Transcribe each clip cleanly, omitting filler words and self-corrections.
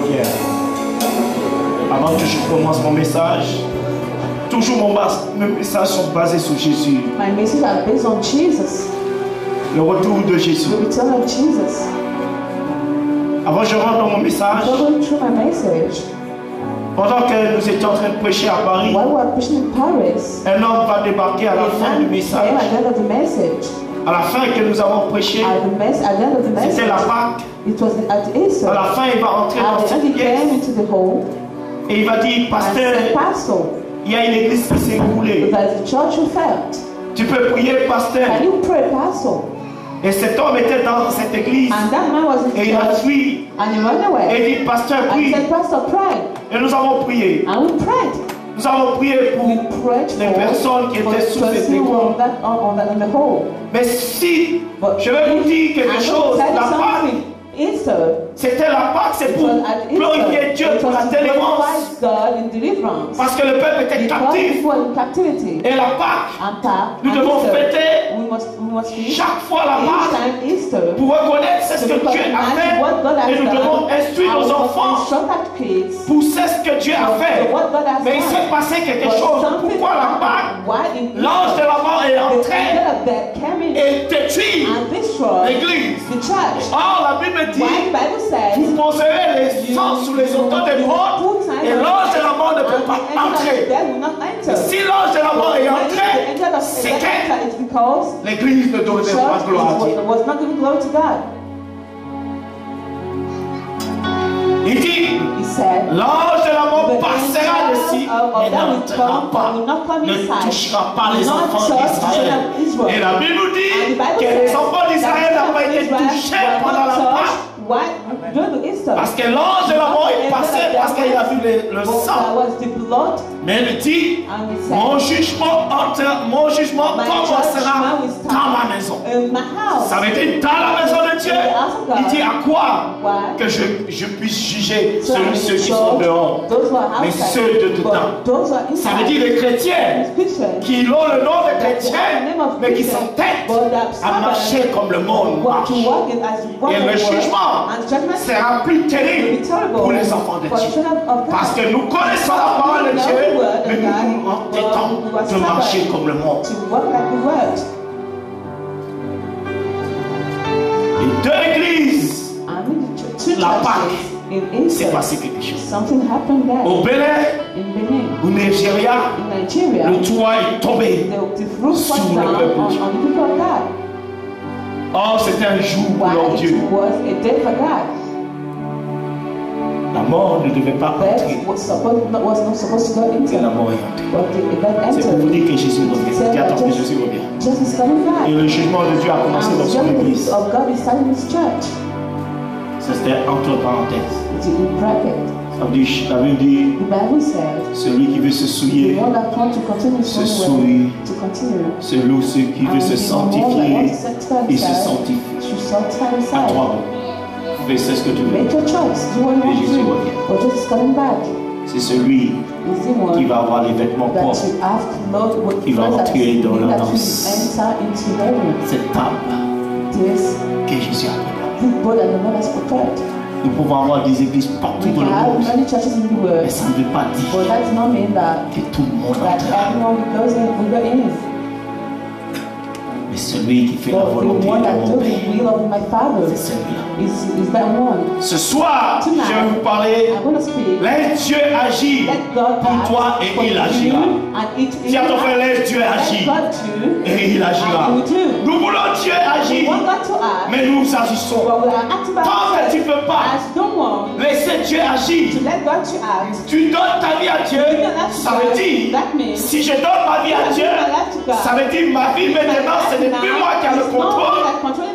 Yeah. Avant que je commence mon message, toujours mes messages sont basés sur Jésus. My messages are based on Jesus. Le retour de Jésus. The return of Jesus. Avant que je rentre dans mon message, Going through my message, pendant que nous étions en train de prêcher à Paris, while we were preaching in Paris, un homme va débarquer à la fin du message. At the end of the message, à la fin que nous avons prêché, c'était la Pâque. It was at Easter. À la fin, il va entrer dans cette pièce et il va dire, pasteur, il y a une église qui s'est écroulée. Tu peux prier, pasteur. Can you pray, pastor? Et cet homme était dans cette église et il a fui. Et il dit, pasteur, prie. Et nous avons prié. Nous avons prié pour les personnes qui étaient sous cette école. Mais si je vais vous dire quelque chose, la Pâque, c'était la Pâque, c'est pour glorifier Dieu pour la délivrance. Parce que le peuple était captif. Et la Pâque, nous devons fêter chaque fois la Pâque pour reconnaître ce que Dieu a fait. Et nous devons instruire nos enfants pour ce que Dieu a fait. Mais il s'est passé quelque chose. Pourquoi la Pâque? L'ange de la mort est entré et détruit l'église. Or, la Bible dit, vous poserez les sangs sous les autels des morts et l'ange de la mort ne peut pas entrer. Et si l'ange de la mort est entré, c'est que l'église ne donnait pas gloire à Dieu. Il dit, l'ange de la mort passera ici et n'entrera pas, ne touchera pas les enfants d'Israël. Et la Bible nous dit que les enfants d'Israël n'ont pas été touchés pendant la Pâque. Parce que l'ange de la mort est passé parce qu'il a vu le sang. Mais il dit, mon jugement commencera dans ma maison. Ça veut dire dans la maison de Dieu. Il dit à quoi que je puisse juger ceux qui sont dehors, mais ceux de dedans. Ça veut dire les chrétiens qui ont le nom de chrétiens, mais qui s'entêtent à marcher comme le monde marche. Et le jugement sera plus terrible pour les enfants de Dieu. Parce que nous connaissons la parole de Dieu, mais nous nous entêtons de marcher comme le monde. Et de l'église, la Pâque, c'est passé quelque chose. Au Bénin, au Nigeria, le toit est tombé sur le peuple de Dieu. Or, c'était un jour pour Dieu. La mort ne devait pas entrer. Et la mort est entrée. C'est pour vous dire que Jésus revient. Dis attends que Jésus revient. Et le jugement de Dieu a commencé dans son église. C'était entre parenthèses. La Bible dit, celui qui veut se souiller, se souille. Celui qui veut se sanctifier, il se sanctifie. À toi, fais ce que tu veux. Et Jésus revient. C'est celui qui va avoir les vêtements propres, qui va entrer dans la danse. Cette table que Jésus a préparée. Nous pouvons avoir des églises partout dans le monde, mais ça ne veut pas dire que tout le monde entrera. Mais celui qui fait la volonté de mon Père, c'est celui-là. Ce soir, je vais vous parler. Laisse Dieu agir pour toi et il agira. Si à ton frère, laisse Dieu agir et il agira. Nous voulons Dieu agir, mais nous agissons. Tant que tu ne peux pas laisser Dieu agir, tu donnes ta vie à Dieu, ça veut dire, si je donne ma vie à Dieu, ça veut dire ma vie maintenant, ce n'est plus moi qui ai le contrôle,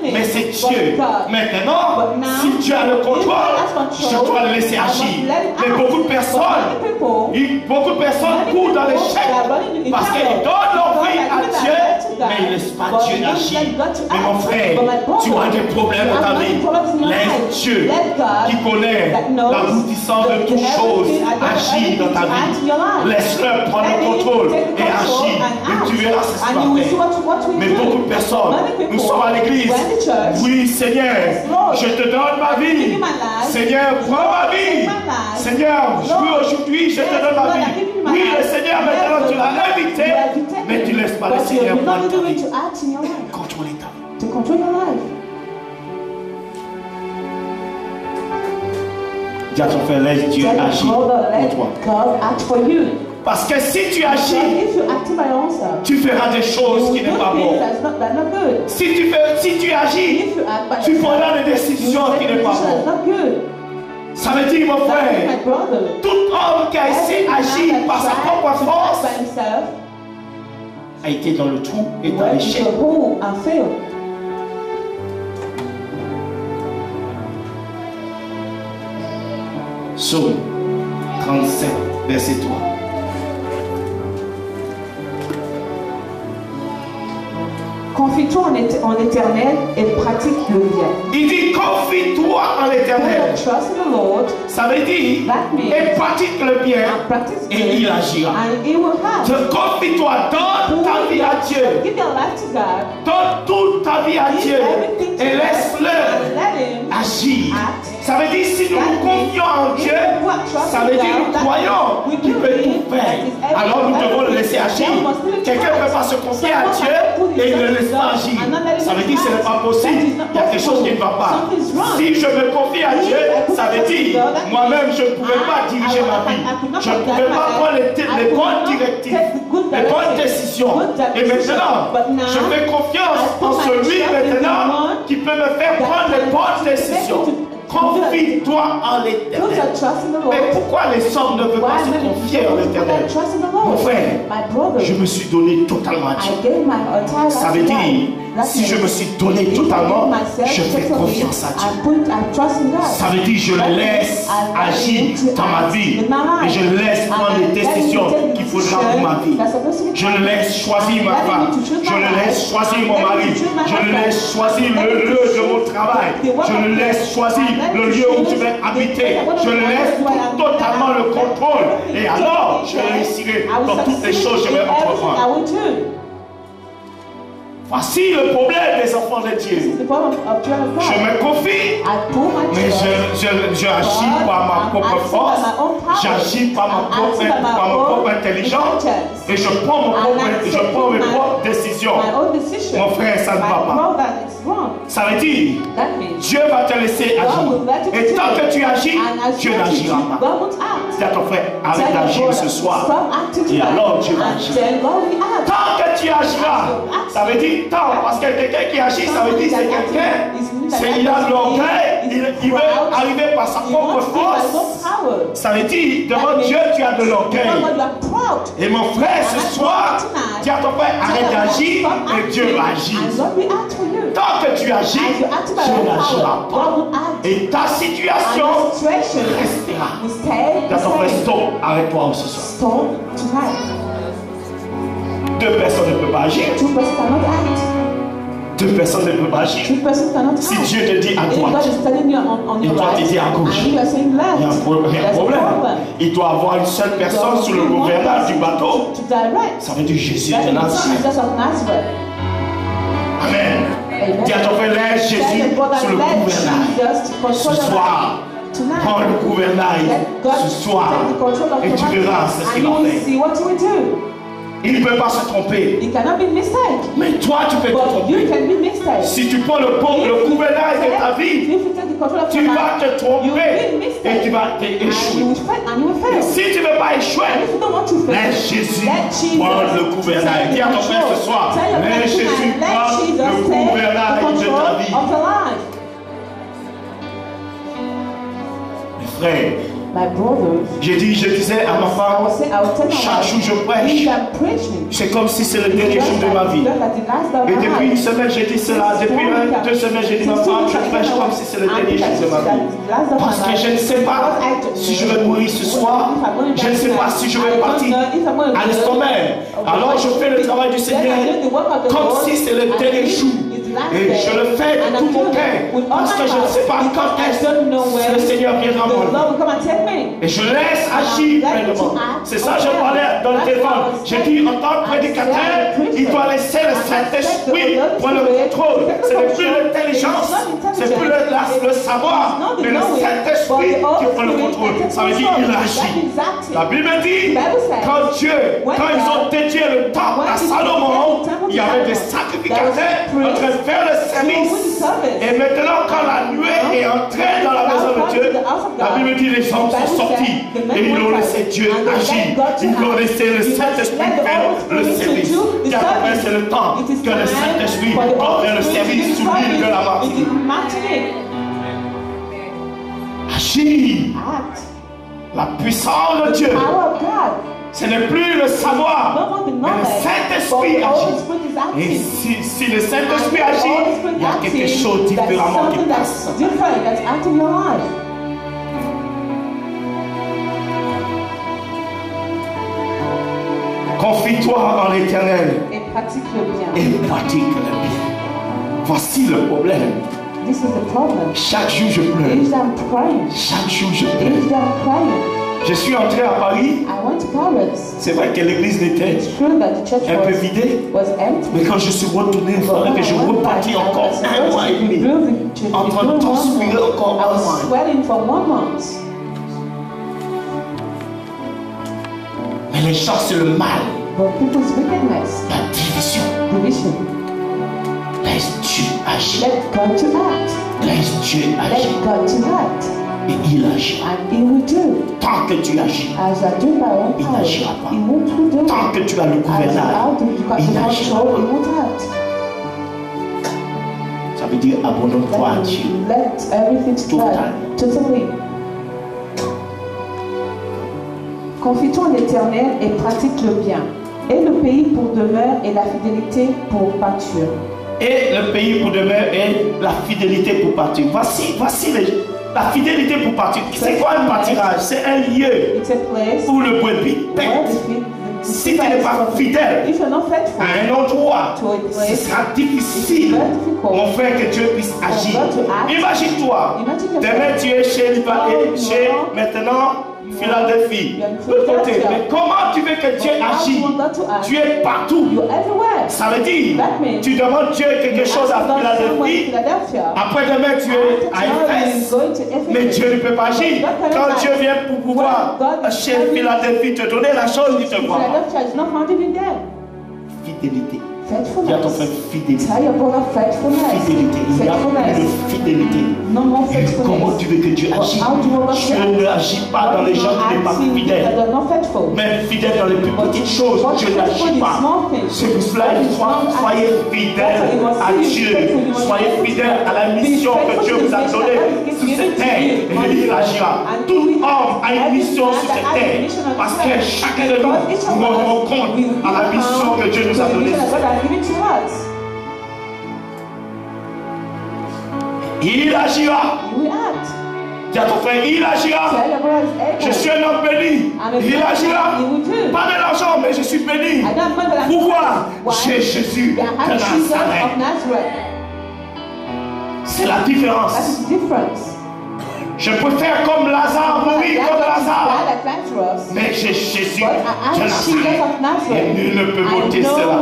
mais c'est Dieu. Maintenant, si Dieu a le contrôle, je dois le laisser agir. Mais beaucoup de personnes courent dans l'échec parce qu'ils donnent leur vie à Dieu, mais ils ne laissent pas Dieu agir. Mais mon frère, tu as des problèmes dans ta vie. Laisse Dieu qui connaît l'aboutissement de toutes choses agir dans ta vie. Laisse-le prendre le contrôle et agir. Et tu verras ce qui va faire. Mais beaucoup de personnes, nous sommes à l'église. Oui, Seigneur, je te donne ma vie. Seigneur, prends ma vie. Seigneur, aujourd'hui, je te donne ma vie. Oui, le Seigneur, maintenant, tu l'as invité, mais tu ne laisses pas le Seigneur prendre ta vie. Contrôler ta vie. To control your life. Dis à ton frère, laisse Dieu agir pour toi. Parce que si tu agis, tu feras des choses qui ne sont pas bonnes. Si tu agis, tu prendras des décisions qui ne sont pas bonnes. Ça veut dire, mon frère, tout homme qui a essayé d'agir par sa propre force a été dans le trou et dans l'échec. Psaume 37, verset 3. Confie-toi en l'Éternel et pratique le bien. Il dit confie-toi en l'Éternel. Ça veut dire et pratique le bien et il agira. Confie-toi, donne ta vie à Dieu. Donne toute ta vie à Dieu et laisse-le agir. Ça veut dire si nous nous confions en Dieu, ça veut dire nous croyons qu'il peut tout faire. Alors nous devons le laisser agir. Quelqu'un ne peut pas se confier à Dieu et il ne laisse pas agir. Ça veut dire que ce n'est pas possible. Il y a quelque chose qui ne va pas. Si je me confie à Dieu, ça veut dire moi-même je ne pouvais pas diriger ma vie. Je ne pouvais pas prendre les bonnes directives, les bonnes décisions. Et maintenant, je fais confiance en celui maintenant qui peut me faire prendre les bonnes décisions. Confie-toi en l'Éternel. Mais pourquoi les hommes ne veulent pas se confier en l'Éternel? Mon frère, je me suis donné totalement à Dieu. Ça veut dire, si je me suis donné totalement, je fais confiance à Dieu. Ça veut dire, je le laisse agir dans ma vie. Et je le laisse prendre les décisions qu'il faudra pour ma vie. Je le laisse choisir ma femme. Je le laisse choisir mon mari. Je le laisse choisir le lieu de mon travail. Je le laisse choisir le lieu où tu vas habiter. Je le laisse totalement le contrôle. Et alors, je réussirai dans toutes les choses que je vais entreprendre. Voici le problème des enfants de Dieu. Je me confie, mais je agis par ma propre force, j'agis par ma propre intelligence, et je prends mes propres décisions. Mon frère, ça ne va pas. Ça veut dire, Dieu va te laisser agir. Et tant que tu agis, Dieu n'agira pas. Dis à ton frère, arrête d'agir ce soir. Et alors Dieu va agir. Tant que tu agiras, ça veut dire tant, parce que quelqu'un qui agit, ça veut dire c'est quelqu'un, il a l'orgueil, il veut arriver par sa propre force. Ça veut dire, devant Dieu, tu as de l'orgueil. Et mon frère, ce soir, dis à ton frère, arrête d'agir et Dieu va agir. Tant que tu agis, Dieu n'agira pas. Et ta situation restera. Dis à ton frère, stop, arrête-toi ce soir. Deux personnes ne peuvent pas agir. Deux personnes ne peuvent pas agir. Si Dieu te dit à droite et toi tu dis à gauche, il y a un problème. Il doit avoir une seule personne sur le gouvernail du bateau. Ça veut dire Jésus de Nazareth. Amen. Dis à ton frère, laisse Jésus sur le gouvernail. Ce soir, prends le gouvernail ce soir et tu verras ce qu'il va faire. Il ne peut pas se tromper. Mais toi, tu peux te tromper. Si tu prends le gouvernail de ta vie, tu vas te tromper et tu vas échouer. Si tu ne veux pas échouer, laisse Jésus prendre le gouvernail. Dis à ton frère ce soir, laisse Jésus prendre le gouvernail de ta vie. Mes frères, je disais à ma femme, chaque jour je prêche, c'est comme si c'est le dernier jour de ma vie. Et depuis une semaine, j'ai dit cela. Depuis 2 semaines, j'ai dit ma femme, je prêche comme si c'est le dernier jour de ma vie. Parce que je ne sais pas si je vais mourir ce soir. Je ne sais pas si je vais partir à l'instant même. Alors je fais le travail du Seigneur comme si c'est le dernier jour. Et je le fais de tout mon cœur. Parce que je ne sais pas quand est-ce si le Seigneur viendra moi. Et je laisse agir pleinement. C'est ça que je parlais dans le téléphone. J'ai dit en tant que prédicateur, il doit laisser le Saint-Esprit prendre le contrôle. Ce n'est plus l'intelligence, c'est plus le savoir, mais le Saint-Esprit qui prend le contrôle. Ça veut dire qu'il agit. La Bible dit, quand ils ont dédié le temple à Salomon, il y avait des sacrificateurs en train de faire le service. Et maintenant, quand la nuée est entrée dans la maison de Dieu, la Bible dit les hommes sont sortis et ils ont laissé Dieu agir. Ils ont laissé le Saint-Esprit faire le service. Et après, c'est le temps que le Saint-Esprit va faire le service sous l'île de la Martinique. Agir. La puissance de Dieu. Ce n'est plus le savoir, mais le Saint-Esprit agit. Et si le Saint-Esprit agit, il y a quelque chose différemment qui passe. Confie-toi en l'Éternel et pratique le bien. Et pratique le bien. Voici le problème. This is the problem. Chaque jour je pleure. Chaque jour je pleure. Je suis entré à Paris. C'est vrai que l'église était un peu vidée. Mais quand je suis retourné, il fallait que je repartis encore un mois et demi. En train de transpirer encore un mois. Mais les gens, c'est le mal. La division. Laisse Dieu agir. Laisse Dieu agir. Et il agira. Tant que tu agis, il n'agira pas. Tant que tu as le gouvernail, il n'agira pas. Ça veut dire abandonne-toi à Dieu. Totalement. Confie-toi en l'Éternel et pratique le bien. Et le pays pour demeure et la fidélité pour pâture. Et le pays pour demeure et la fidélité pour pâture. Voici la fidélité pour partir. C'est quoi un pâturage? C'est un lieu où le brebis pète. Si tu n'es pas fidèle à un endroit, ce sera difficile, mon frère, que Dieu puisse agir. Imagine-toi, demain tu es chez maintenant Philadelphie, mais comment tu veux que Dieu agisse? Tu es partout. Ça veut dire, tu demandes Dieu quelque chose à Philadelphie, après demain tu es à Éphèse, mais Dieu ne peut pas agir. Quand Dieu vient pour pouvoir chez Philadelphie te donner la chose, il te voit. Fidélité. Il y a ton frère fidélité. Fidélité. Il y a une fidélité. Et comment tu veux que Dieu agisse? Dieu ne agit pas dans les gens qui ne sont pas fidèles. Même fidèle dans les plus petites choses, Dieu n'agit pas. C'est pour cela qu'il faut soyez fidèles à Dieu. Soyez fidèles à la mission que Dieu vous a donnée sur cette terre. Et il agira. Tout homme a une mission sur cette terre. Parce que chacun de nous nous rendons compte à la mission que Dieu nous a donnée. Il agira. Dis à ton frère, il agira. Je suis un homme béni. Il agira. Pas de l'argent, mais je suis béni. Pourquoi? J'ai Jésus de Nazareth. C'est la différence. Je peux faire comme Lazare, mourir comme Lazare. Mais j'ai Jésus de Nazareth. Et nul ne peut m'ôter cela.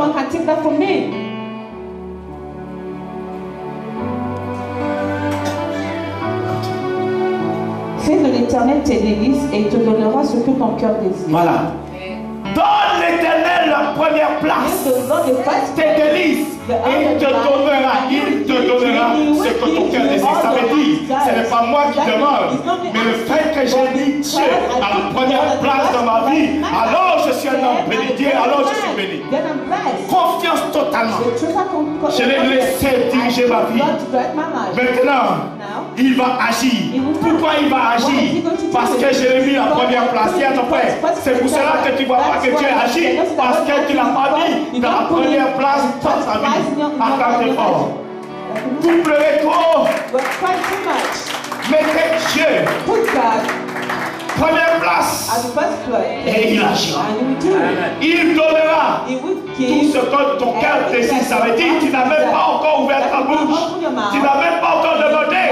Fais de l'Éternel tes délices et il te donnera ce que ton cœur désire. Voilà. Donne l'Éternel la première place. Tes délices. Et il te donnera. Il te donnera ce que ton cœur désire. Ça veut dire, ce n'est pas moi qui demande, mais le fait que j'ai mis Dieu à la première place dans ma vie, alors je suis un homme béni. Alors je suis béni. Confiance totalement. Je l'ai laissé diriger ma vie. Maintenant, il va agir. Pourquoi il va agir? Parce que je l'ai mis à la première place. C'est pour cela que tu ne vois pas que Dieu agit. Parce que tu ne l'as pas mis dans la première place dans ta vie. Accorde fort. Vous pleurez trop. Mettez Dieu première place. Et il agira. Il donnera tout ce que ton cœur désire. Ça veut dire que tu n'as même pas encore ouvert ta bouche. Tu n'as même pas encore demandé.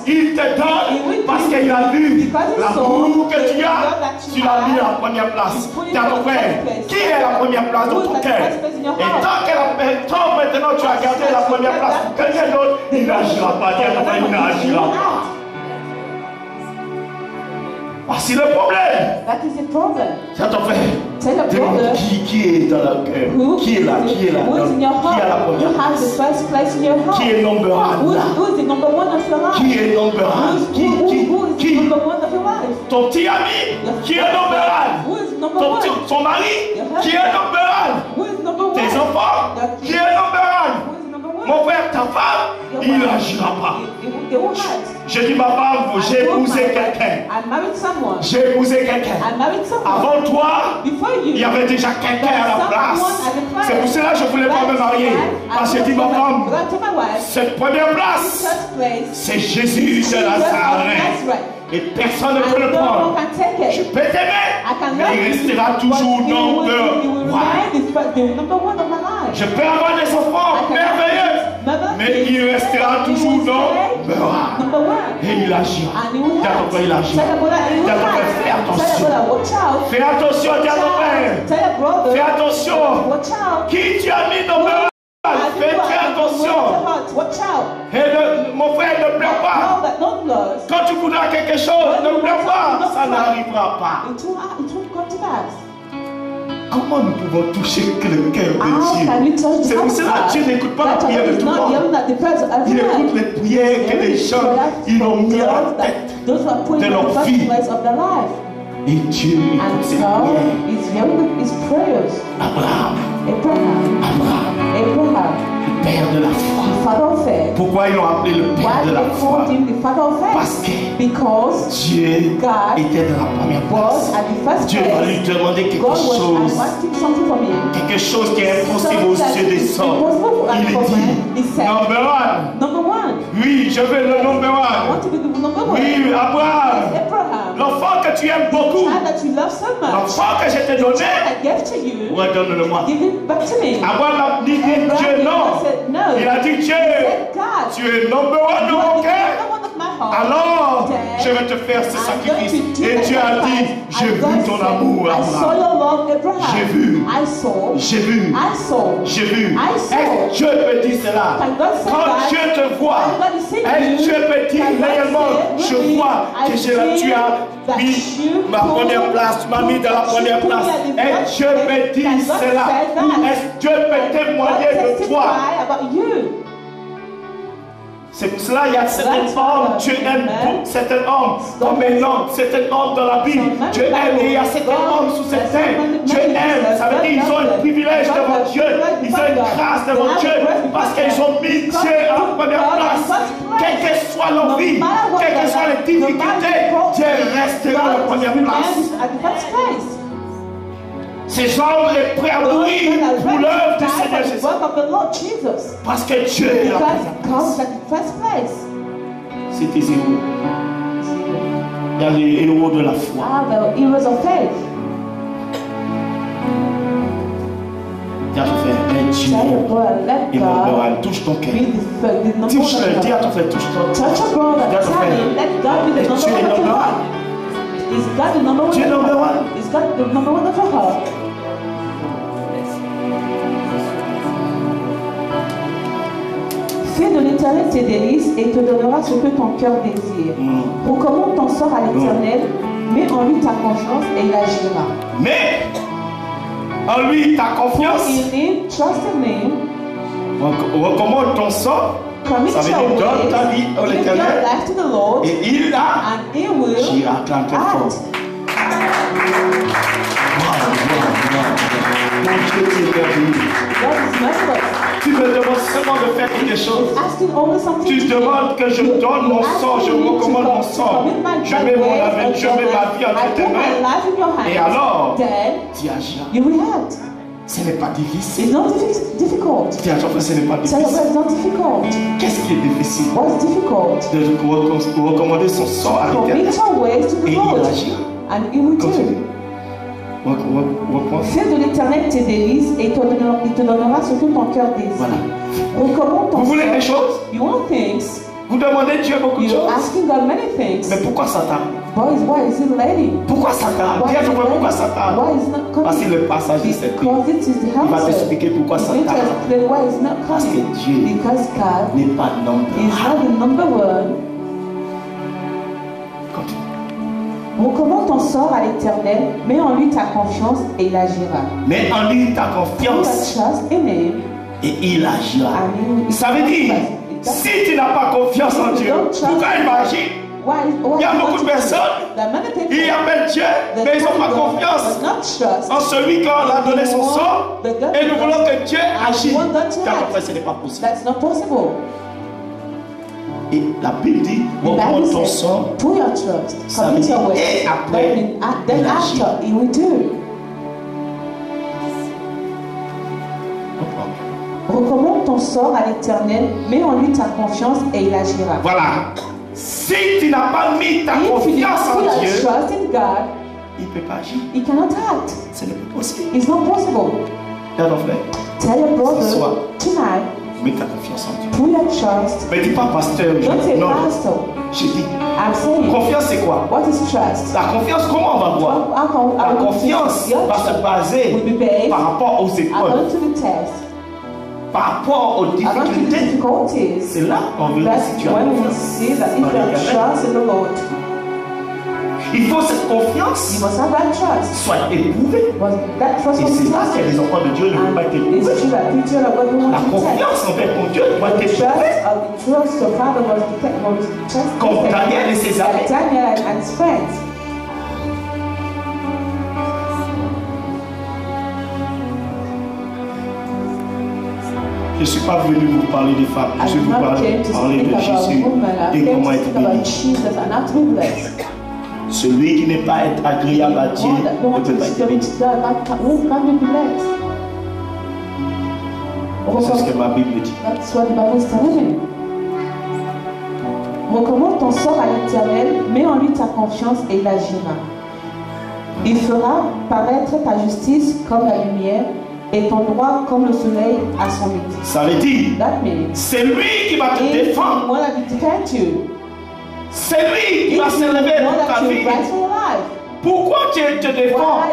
Il te donne parce qu'il a vu l'amour que tu as, tu l'as mis à la première place. Tiens ton frère, qui est la première place dans ton cœur? Et tant maintenant tu as gardé la première place pour quelqu'un d'autre, il n'agira pas. Tiens ton frère, il n'agira pas. Voici le problème. That is the problem. Tiens ton frère. Tell your brother. Qui est dans le cœur? Qui est là? Qui est là? Who is in your heart? Qui a la première Who has the first place in your heart? Qui est number one? Who is the number one of your life? Qui est number one? Who is the number one of your life? Ton petit ami? Qui est number one? Who is number one? Ton mari? Qui est number one? Who is number one? Tes enfants? Qui est number one? Mon frère, ta femme, il n'agira pas. Je dis ma femme, j'ai épousé quelqu'un. J'ai épousé quelqu'un. Avant toi, il y avait déjà quelqu'un à la place. C'est pour cela que je ne voulais pas me marier. Parce que je dis ma femme, cette première place, c'est Jésus de Nazareth. Et personne ne peut le prendre. Je peux t'aimer, mais il restera toujours number one. Je peux avoir des enfants merveilleux, mais il restera toujours number one. Et il agira. Il agira. Fais attention. Fais attention, fais attention. Qui tu as mis number one? Fais attention. Et mon frère, ne pleure pas. Quand tu voudras quelque chose, ne pleure pas. Ça n'arrivera pas. Comment nous pouvons toucher le cœur de Dieu? C'est pour cela que Dieu n'écoute pas la prière de tout le monde. Il écoute les prières que les gens ils ont mis à la tête de leur vie. Et Dieu écoute ses prières. Abraham. Le père de la foi. Pourquoi ils l'ont appelé le père de la foi? Parce que Dieu était dans la première place. Dieu va lui demander quelque chose. Quelque chose qui est impossible aux yeux des hommes. Il dit, number one. Oui, je veux le number one. Oui, Abraham. L'enfant que tu aimes beaucoup. L'enfant que je t'ai donné. Redonne-le-moi. Abraham n'a dit Dieu non. Il a dit Dieu, tu es number one dans mon cœur. Alors, je vais te faire ce sacrifice. Et Dieu a dit, j'ai vu ton amour, Abraham. J'ai vu. Est-ce que Dieu peut dire cela? Quand Dieu te voit, est-ce que Dieu peut dire réellement, je vois que tu as mis ma première place, tu m'as mis dans la première place. Est-ce que Dieu peut dire cela? Est-ce que Dieu peut témoigner de toi? C'est pour cela qu'il y a certains hommes, Dieu aime certains hommes, comme un homme, certains hommes dans la Bible. Dieu aime et il y a certains hommes sous cette terre. Dieu aime, ça veut dire qu'ils ont un privilège devant Dieu, ils ont une grâce devant Dieu, parce qu'ils ont mis Dieu à la première place. Quelle que soit leur vie, quelles que soient les difficultés, Dieu restera à la première place. Ces hommes est prêts à mourir pour l'œuvre du Seigneur Jésus. Parce que Dieu est la première place. C'est tes héros. Il y a les héros de la foi. Dis à ton frère, Dieu et touche ton cœur. Touche-le, dis à ton frère, touche ton cœur. Dis à ton frère, Dieu est number one. Is God the number one? Dieu est number one. Is God the number one of your heart? Fais de l'Éternel tes délices et te donnera ce que ton cœur désire. Recommande ton sort à l'Éternel, mets en lui ta confiance et il agira. Mais en lui ta confiance. Trust in him. Recommande ton sort. Ça veut dire donne ta vie à l'Éternel et il gira quand elle force. Tu me demandes seulement de faire quelque chose. Tu demandes que je donne mon sang, je recommande mon sang. Je mets mon avenir, je mets ma vie entre tes mains. Et alors, tu agiras. Ce n'est pas difficile. It's not difficult. Dis à ton frère, ce n'est pas difficile. Qu'est-ce qui est difficile? What's difficult? De recommander son sang à l'Éternel. Et il agira. And he will do. Fais de l'Éternel tes délices et il te donnera ce que ton cœur désire. Voilà. Recommande ton Vous voulez des choses? You want things? Vous demandez Dieu beaucoup de choses. You're asking God many things. Mais pourquoi Satan? Why is he letting? Pourquoi Satan? Dis à ton frère pourquoi Satan? Why is not coming? Parce que le passage de cette vie, il va t'expliquer pourquoi Satan. Parce que Dieu n'est pas number one. Recommande ton sort à l'Éternel, mets en lui ta confiance et il agira. Mets en lui ta confiance et il agira. Ça veut dire, si tu n'as pas confiance en Dieu, pourquoi il va agir? Il y a beaucoup de personnes, ils appellent Dieu, mais ils n'ont pas confiance en celui qui a donné son sort. Et nous voulons que Dieu agisse. Après, ce n'est pas possible. Et la Bible dit, recommande ton sort, ça veut dire, et après, il agira. Recommande ton sort à l'Éternel, mets en lui ta confiance et il agira. Voilà. Si tu n'as pas mis ta confiance en Dieu, il ne peut pas agir. He cannot act. Ce n'est pas possible. It's not possible. Tell your brother tonight. Mets ta confiance en Dieu. Put your trust. Mais dis pas pasteur. Don't say pastor. Je dis. I'm saying. Confiance c'est quoi? What is trust? La confiance, comment on va voir? La confiance va se baser par rapport aux épreuves. Par rapport aux difficultés. C'est là qu'on veut si tu as confiance. Il faut cette confiance soit éprouvée. Et c'est là que les enfants de Dieu ne peuvent pas être éprouvés. La confiance envers ton Dieu doit être éprouvée. Comme Daniel et ses amis. Je ne suis pas venu vous parler des femmes, je suis venu vous parler de Jésus et comment être béni. Celui qui n'est pas agréable à Dieu ne peut pas être béni. C'est ce que ma Bible dit. Recommande ton sort à l'Éternel, mets en lui ta confiance et il agira. Il fera paraître ta justice comme la lumière et ton droit comme le soleil à son midi. Ça veut dire, c'est lui qui va te défendre. C'est lui qui va s'élever pour ta vie. Pourquoi tu te défends?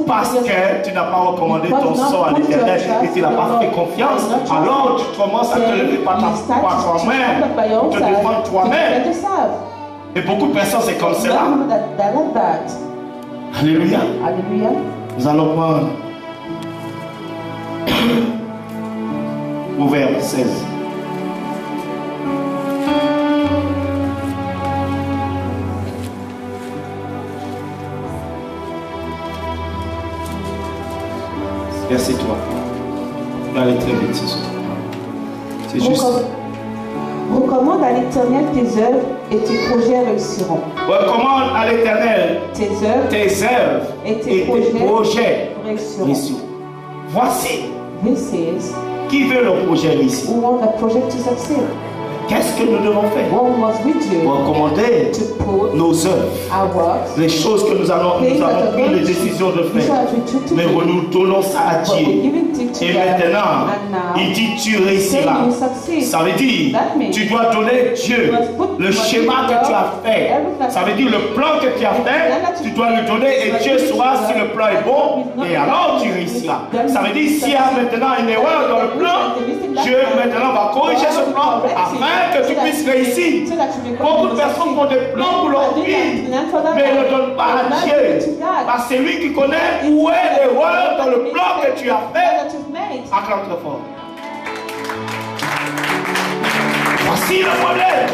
Parce que tu n'as pas recommandé ton sort à l'Éternel et tu n'as pas fait confiance. Alors tu commences à te lever par toi-même, pour te défendre toi-même. Et beaucoup de personnes, c'est comme cela. Alléluia. Nous allons prendre au verset 16. Verset 3. Je vais aller très vite ce soir. C'est juste. Recommande à l'Éternel tes œuvres et tes projets réussiront. Recommande à l'Éternel tes œuvres et tes projets réussiront. Voici. Qui veut le projet réussir? Qu'est-ce que nous devons faire? Recommander nos œuvres, les choses que nous avons pris les décisions de faire. Mais nous donnons ça à Dieu. Et maintenant, il dit tu réussiras. Ça veut dire, tu dois donner Dieu le schéma que tu as fait. Ça veut dire le plan que tu as fait, tu dois lui donner et Dieu saura si le plan est bon et alors tu réussiras. Ça veut dire s'il y a maintenant une erreur dans le plan, Dieu maintenant va corriger ce plan afin que tu puisses réussir. Beaucoup de personnes font des plans pour leur vie, mais ne le donnent pas à Dieu. Parce que c'est lui qui connaît où est l'erreur dans le plan que tu as fait. Acclame très fort. Voici le problème.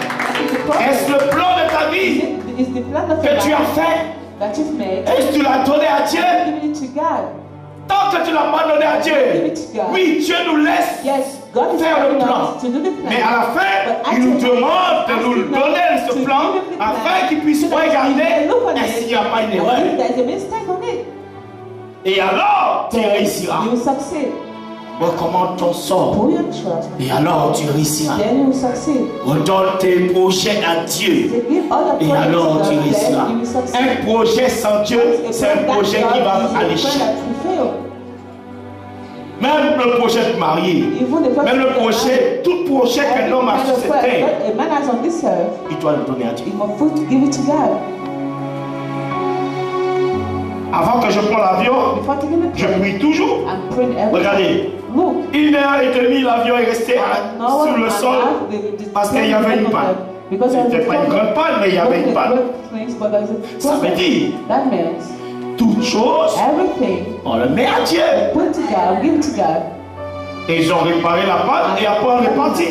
Est-ce le plan de ta vie que tu as fait? Est-ce que tu l'as donné à Dieu? Tant que tu ne l'as pas donné à Dieu, oui, Dieu nous laisse faire le plan. Mais à la fin, il nous demande de nous donner ce plan afin qu'il puisse regarder s'il n'y a pas une erreur. Et alors, tu réussiras. Recommande ton sort. Et alors, tu réussiras. Redonne tes projets à Dieu. Et alors, tu réussiras. Un projet sans Dieu, c'est un projet qui va à l'échec. Même le projet de marier, même le projet, tout projet qu'un homme a sur cette terre, il doit le donner à Dieu. Avant que je prenne l'avion, je prie toujours. Regardez, 1h30, l'avion est resté sur le sol parce qu'il y avait une panne. C'était pas une grande panne, mais il y avait une panne. Ça veut dire, toute chose, on le met à Dieu. Et ils ont réparé la panne et après on est parti.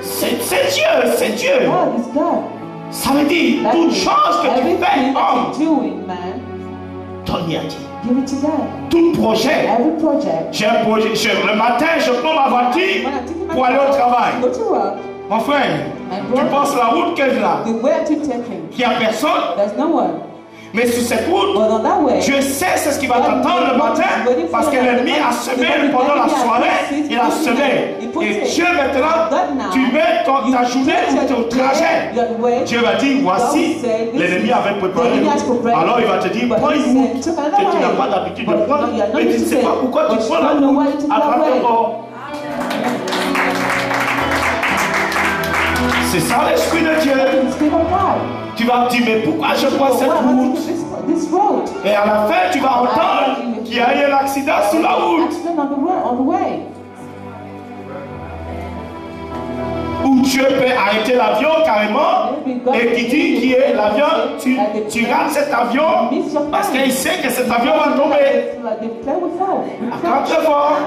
C'est Dieu, c'est Dieu. Ça veut dire, toute chose que tu fais, homme, donne-y à Dieu. Tout projet. J'ai un projet. Le matin, je prends ma voiture pour aller au travail. Mon frère, tu penses la route qu'elle a. Il n'y a personne. Mais sur cette route, je sais c'est ce qui va t'attendre le matin parce que l'ennemi a semé pendant la soirée, il a semé. Et Dieu maintenant, tu mets ta journée ou ton trajet. Dieu va dire, voici, l'ennemi avait préparé. Alors il va te dire, prends une route que tu n'as pas d'habitude de prendre. Mais tu ne sais pas pourquoi tu prends la route à droite. C'est ça l'esprit de Dieu. Tu vas dire, mais pourquoi je prends cette route? Et à la fin, tu vas entendre qu'il y a eu un accident sur la route. Ou Dieu peut arrêter l'avion carrément et qui dit qui est l'avion, tu rates cet avion parce qu'il sait que cet avion va tomber. Accorde fort.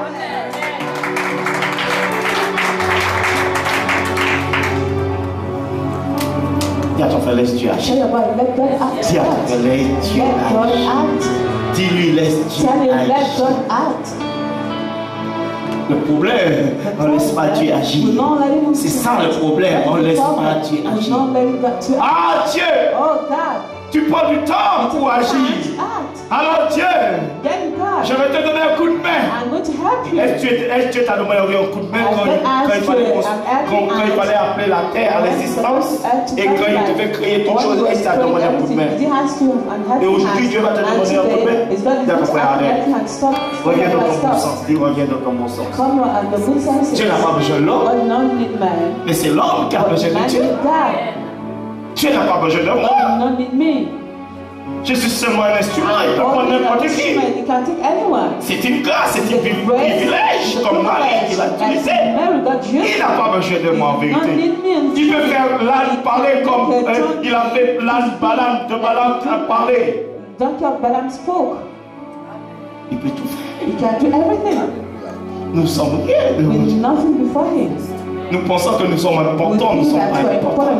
Dis à ton frère, laisse Dieu agir. Dis à ton frère, laisse Dieu agir. Dis-lui, laisse Dieu agir. Le problème, on ne laisse pas Dieu agir. C'est ça le problème, on ne laisse pas Dieu agir. Ah Dieu, tu prends du temps pour agir. Alors Dieu, je vais te donner un coup de main. Est-ce que Dieu t'a donné un coup de main quand il fallait appeler la terre à l'existence et quand il devait créer toute chose, est-ce qu'il t'a donné un coup de main? Et aujourd'hui Dieu va te donner un coup de main. D'accord, arrête. Reviens dans ton bon sens. Dis, reviens dans ton bon sens. Dieu n'a pas besoin de l'homme, mais c'est l'homme qui a besoin de Dieu. Dieu n'a pas besoin de moi. Je suis seulement un instrument, il peut prendre n'importe qui. C'est une grâce, c'est un privilège comme Marie qui l'a utilisé. Il n'a pas besoin de moi en vérité. Il peut faire l'âne parler comme il a fait l'âne de Balaam parler. Il peut tout faire. Nous sommes rien de nous. Nous pensons que nous sommes importants, nous ne sommes pas importants.